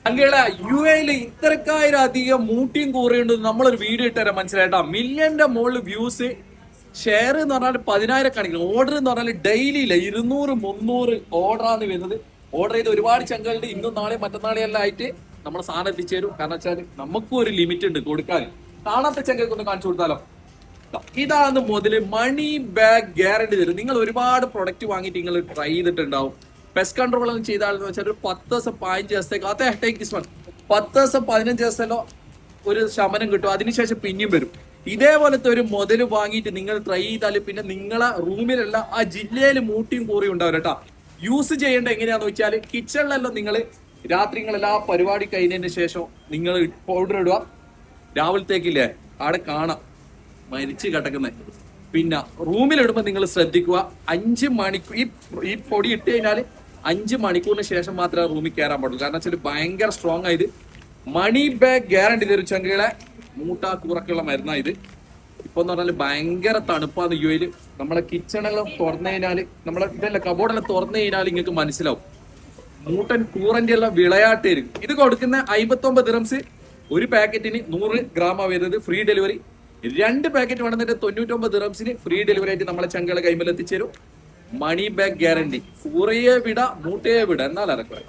അങ്ങയുടെ യു എയിൽ ഇത്രക്കായിരം അധികം മൂട്ടിയും കൂറിയുണ്ട്. നമ്മളൊരു വീഡിയോ ഇട്ടുതരാം, മനസ്സിലായിട്ടാ. മില്യന്റെ മുകളിൽ വ്യൂസ്, ഷെയർ എന്ന് പറഞ്ഞാൽ 10,000 കണക്കിന്, ഓർഡർ എന്ന് പറഞ്ഞാൽ ഡെയിലി ഇല്ല 200-300 ഓർഡറാണ് വരുന്നത്. ഓർഡർ ചെയ്ത് ഒരുപാട് ചങ്കളുണ്ട്. ഇന്നും നാളെ മറ്റന്നാളെ എല്ലാം ആയിട്ട് നമ്മുടെ സാധനം എത്തിച്ചേരും. കാരണം വെച്ചാൽ നമുക്കും ഒരു ലിമിറ്റ് ഉണ്ട് കൊടുക്കാൻ. കാണാത്ത ചങ്കൾക്ക് ഒന്ന് കാണിച്ചു കൊടുത്താലോ. ഇതാണ് മുതല് മണി ബാഗ് ഗ്യാരണ്ടി തരും. നിങ്ങൾ ഒരുപാട് പ്രൊഡക്റ്റ് വാങ്ങിയിട്ട് നിങ്ങൾ ട്രൈ ചെയ്തിട്ടുണ്ടാവും. പെസ്റ്റ് കൺട്രോൾ ഒന്നും ചെയ്താലെന്ന് വെച്ചാൽ ഒരു 10 ദിവസം 15 ദിവസത്തേക്ക് അതേ ടേക്ക് ദിസ് വൺ 10 ദിവസം 15 ദിവസമല്ലോ ഒരു ശമനം കിട്ടും. അതിനുശേഷം പിന്നെയും വരും. ഇതേപോലത്തെ ഒരു മുതല് വാങ്ങിയിട്ട് നിങ്ങൾ ട്രൈ ചെയ്താൽ പിന്നെ നിങ്ങളെ റൂമിലല്ല ആ ജില്ലയിൽ മൂട്ടിയും കൂറിയും ഉണ്ടാവും കേട്ടോ. യൂസ് ചെയ്യേണ്ട എങ്ങനെയാന്ന് വെച്ചാൽ കിച്ചണിലെല്ലാം നിങ്ങൾ രാത്രികളെല്ലാം പരിപാടി കഴിഞ്ഞതിന് ശേഷം നിങ്ങൾ പൗഡർ ഇടുക. രാവിലത്തേക്കില്ലേ അവിടെ കാണാം മരിച്ച് കിടക്കുന്നത്. പിന്നെ റൂമിലിടുമ്പോൾ നിങ്ങൾ ശ്രദ്ധിക്കുക, 5 മണിക്കൂർ ഈ പൊടി ഇട്ട് കഴിഞ്ഞാൽ 5 മണിക്കൂറിന് ശേഷം മാത്രമേ റൂമിൽ കയറാൻ പാടുള്ളൂ. കാരണം വെച്ചാൽ ഭയങ്കര സ്ട്രോങ് ആയത് മണി ബാഗ് ഗ്യാരണ്ടി തരും. ചങ്കകളെ മൂട്ടാ കൂറക്കുള്ള മരുന്നാണ് ഇത്. ഇപ്പൊ എന്ന് പറഞ്ഞാൽ ഭയങ്കര തണുപ്പാണ് യു എയിൽ. നമ്മളെ കിച്ചണെല്ലാം തുറന്നു കഴിഞ്ഞാൽ, നമ്മളെ ഇതല്ല കബോർഡെല്ലാം തുറന്നു കഴിഞ്ഞാൽ നിങ്ങൾക്ക് മനസ്സിലാവും മൂട്ടൻ കൂറന്റെ എല്ലാം വിളയാട്ടായിരിക്കും. ഇത് കൊടുക്കുന്ന 59 ദിറംസ്. ഒരു പാക്കറ്റിന് 100 ഗ്രാമാ വരുന്നത്. Free delivery. 2 പാക്കറ്റ് വേണമെന്നിട്ട് 99 ദിറംസിന് ഫ്രീ ഡെലിവറി ആയിട്ട് നമ്മളെ ചങ്കളെ കൈമൽ എത്തിച്ചേരും. മണി ബാഗ് ഗ്യാരണ്ടി. കൂറയെ വിട മൂട്ടയെ വിട എന്നാൽ അറക്കുക.